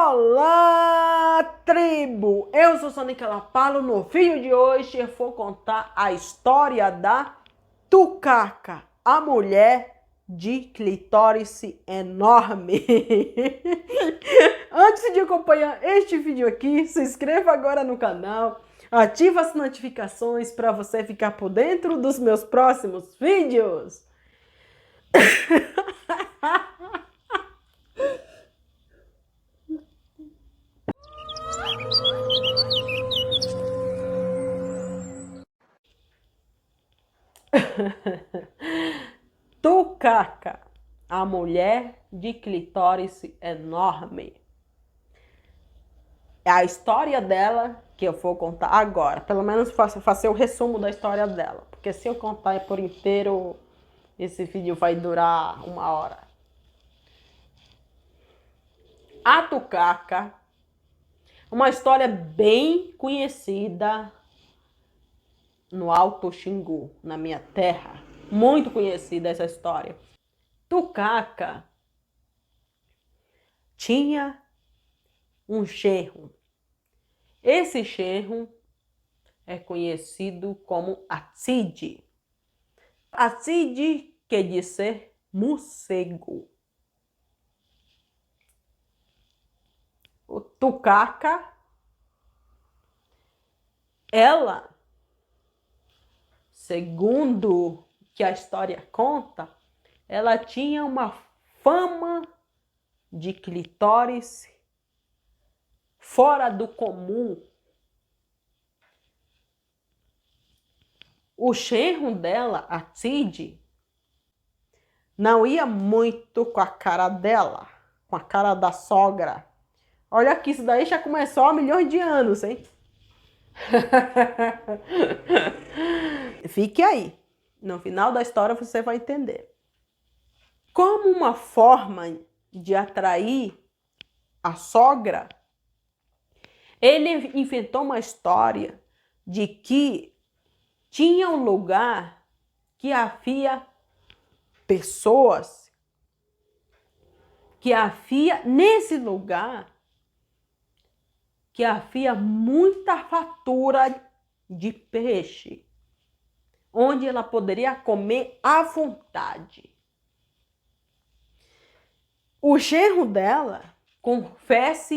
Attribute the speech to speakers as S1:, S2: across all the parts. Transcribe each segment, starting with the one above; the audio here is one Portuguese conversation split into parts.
S1: Olá, tribo! Eu sou Sonica Lapalo. No vídeo de hoje eu vou contar a história da Tucaca, a mulher de clitóris enorme. Antes de acompanhar este vídeo aqui, se inscreva agora no canal, ativa as notificações para você ficar por dentro dos meus próximos vídeos. Tucaca, a mulher de clitóris enorme. É a história dela que eu vou contar agora. Pelo menos fazer o resumo da história dela. Porque se eu contar por inteiro, esse vídeo vai durar 1 hora. A Tucaca, uma história bem conhecida no Alto Xingu, na minha terra. Muito conhecida essa história. Tucaca tinha um genro. Esse genro é conhecido como Acide. Acide quer dizer morcego. O Tucaca, ela, segundo que a história conta, ela tinha uma fama de clitóris fora do comum. O genro dela, a Cid, não ia muito com a cara dela, com a cara da sogra. Olha que isso daí já começou há milhões de anos, hein? Fique aí. No final da história você vai entender. Como uma forma de atrair a sogra, ele inventou uma história de que tinha um lugar que havia pessoas, que havia nesse lugar, que havia muita fartura de peixe, onde ela poderia comer à vontade. O genro dela confessa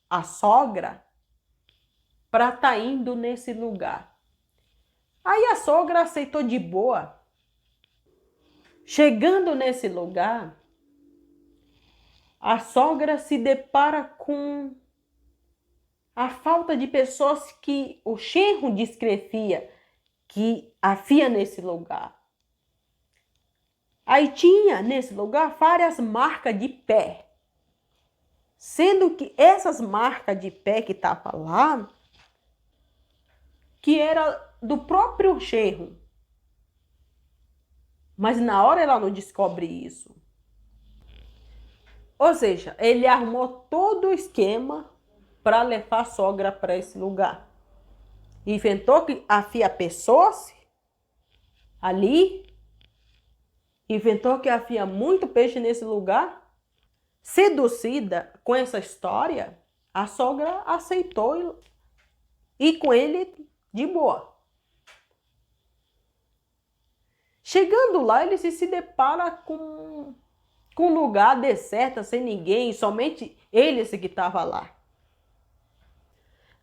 S1: a sogra para estar indo nesse lugar. Aí a sogra aceitou de boa. Chegando nesse lugar, a sogra se depara com a falta de pessoas que o genro descrevia que havia nesse lugar. Aí tinha nesse lugar várias marcas de pé. Sendo que essas marcas de pé que estavam lá, que era do próprio genro. Mas na hora ela não descobre isso. Ou seja, ele arrumou todo o esquema para levar a sogra para esse lugar. Inventou que havia pessoas ali. Inventou que havia muito peixe nesse lugar. Seduzida com essa história, a sogra aceitou e com ele de boa. Chegando lá, ele se depara com um lugar deserto, sem ninguém, somente ele que estava lá.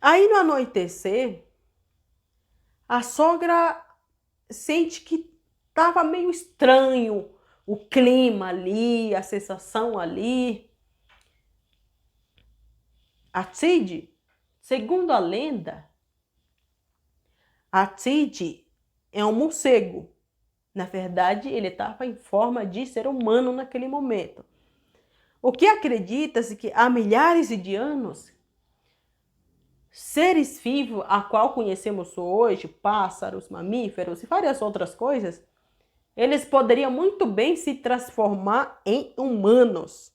S1: Aí no anoitecer, a sogra sente que estava meio estranho o clima ali, a sensação ali. A Cid, segundo a lenda, a Cid é um morcego. Na verdade, ele estava em forma de ser humano naquele momento. O que acredita-se que há milhares de anos, seres vivos, a qual conhecemos hoje, pássaros, mamíferos e várias outras coisas, eles poderiam muito bem se transformar em humanos.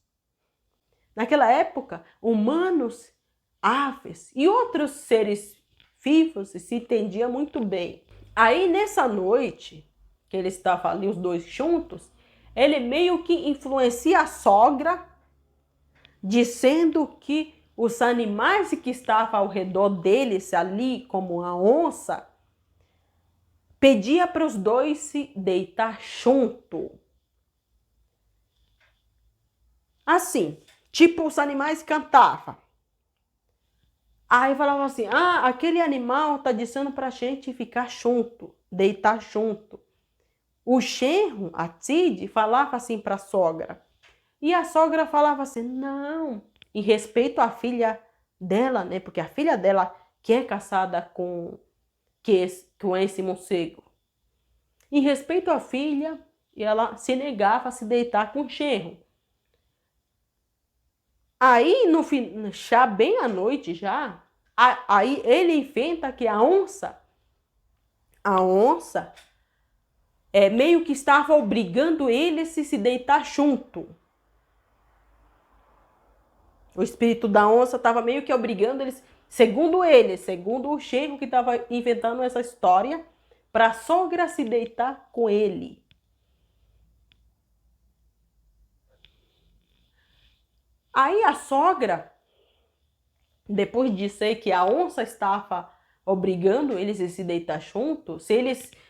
S1: Naquela época, humanos, aves e outros seres vivos se entendiam muito bem. Aí, nessa noite, que eles estavam ali os dois juntos, ele meio que influencia a sogra dizendo que os animais que estavam ao redor deles ali, como a onça, pedia para os dois se deitar junto. Assim, tipo os animais cantavam. Aí falava assim, aquele animal tá dizendo pra gente ficar junto, deitar junto. O genro, a Tide, falava assim pra sogra. E a sogra falava assim, não, em respeito à filha dela, né? Porque a filha dela que é casada com esse morcego. Em respeito à filha, ela se negava a se deitar com o genro. Aí, no fim, já bem à noite já, aí ele inventa que a onça meio que estava obrigando ele a se deitar junto. O espírito da onça estava meio que obrigando eles, segundo o genro que estava inventando essa história, para a sogra se deitar com ele. Aí a sogra, depois de dizer que a onça estava obrigando eles a se deitar junto,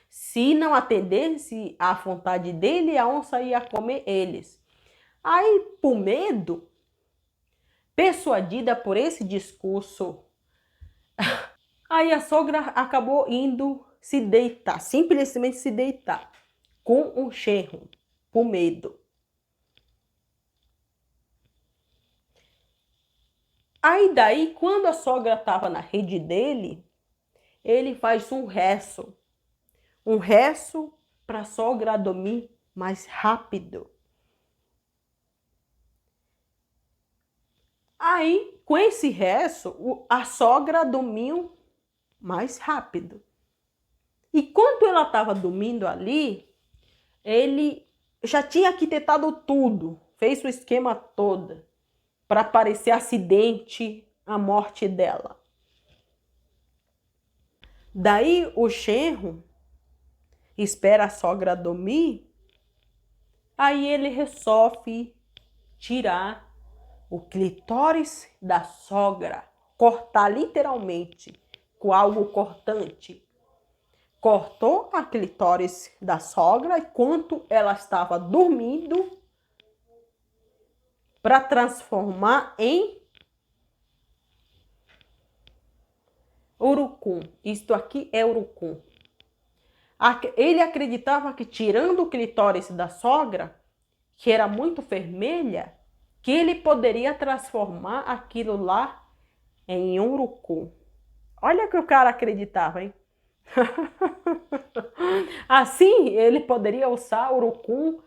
S1: se não atendesse à vontade dele, a onça ia comer eles. Aí, por medo, persuadida por esse discurso, aí a sogra acabou indo se deitar, simplesmente se deitar com o genro, por medo. Aí daí, quando a sogra estava na rede dele, ele faz um rezo para a sogra dormir mais rápido. Aí, com esse rezo, a sogra dormiu mais rápido. E quando ela estava dormindo ali, ele já tinha arquitetado tudo, fez o esquema todo para parecer acidente a morte dela. Daí o genro espera a sogra dormir, aí ele resolve tirar o clitóris da sogra, cortar literalmente com algo cortante. Cortou a clitóris da sogra enquanto ela estava dormindo para transformar em urucum. Isto aqui é urucum. Ele acreditava que tirando o clitóris da sogra, que era muito vermelha, que ele poderia transformar aquilo lá em urucum. Olha que o cara acreditava, hein? Assim, ele poderia usar urucum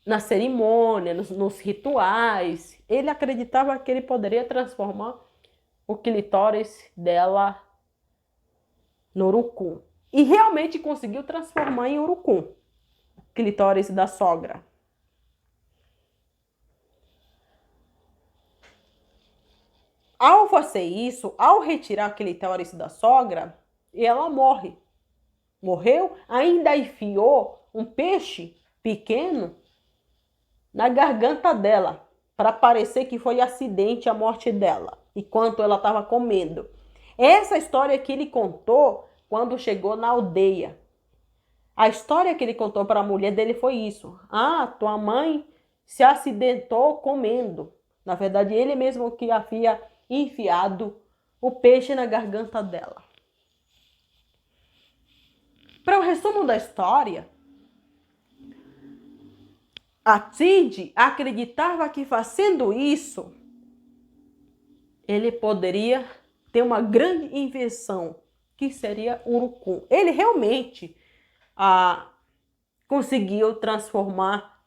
S1: na cerimônia, nos rituais. Ele acreditava que ele poderia transformar o clitóris dela no urucum. E realmente conseguiu transformar em urucum o clitóris da sogra. Ao fazer isso, ao retirar o clitóris da sogra, ela morre. Morreu, ainda enfiou um peixe pequeno na garganta dela, para parecer que foi acidente a morte dela, enquanto ela estava comendo. Essa história que ele contou quando chegou na aldeia. A história que ele contou para a mulher dele foi isso. Tua mãe se acidentou comendo. Na verdade, ele mesmo que havia enfiado o peixe na garganta dela. Para o resumo da história, a Tide acreditava que fazendo isso, ele poderia ter uma grande invenção, que seria o urucum. Ele realmente conseguiu transformar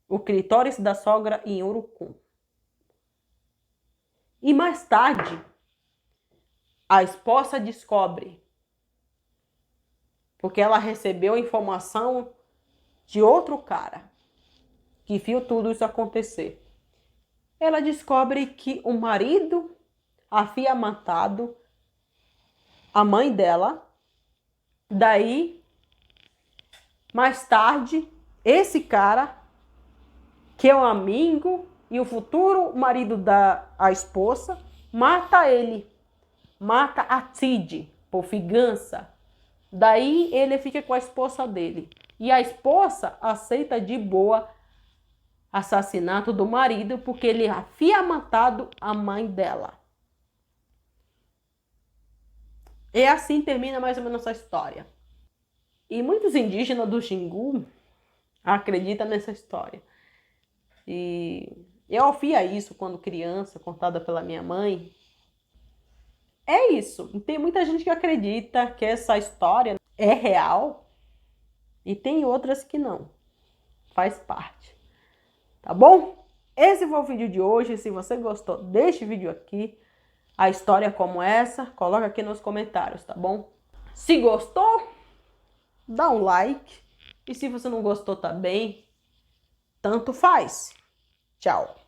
S1: o clitóris da sogra em urucum. E mais tarde, a esposa descobre, porque ela recebeu informação de outro cara que viu tudo isso acontecer. Ela descobre que o marido havia matado a mãe dela. Daí, mais tarde, esse cara, que é um amigo e o futuro marido da esposa mata ele, mata a Tid por vingança. Daí ele fica com a esposa dele. E a esposa aceita de boa assassinato do marido porque ele havia matado a mãe dela. E assim termina mais ou menos a história. E muitos indígenas do Xingu acreditam nessa história. E eu ouvia isso quando criança, contada pela minha mãe. É isso. Tem muita gente que acredita que essa história é real e tem outras que não. Faz parte. Tá bom? Esse foi o vídeo de hoje. Se você gostou deste vídeo aqui, a história como essa, coloca aqui nos comentários, tá bom? Se gostou, dá um like. E se você não gostou também, tanto faz. Tchau.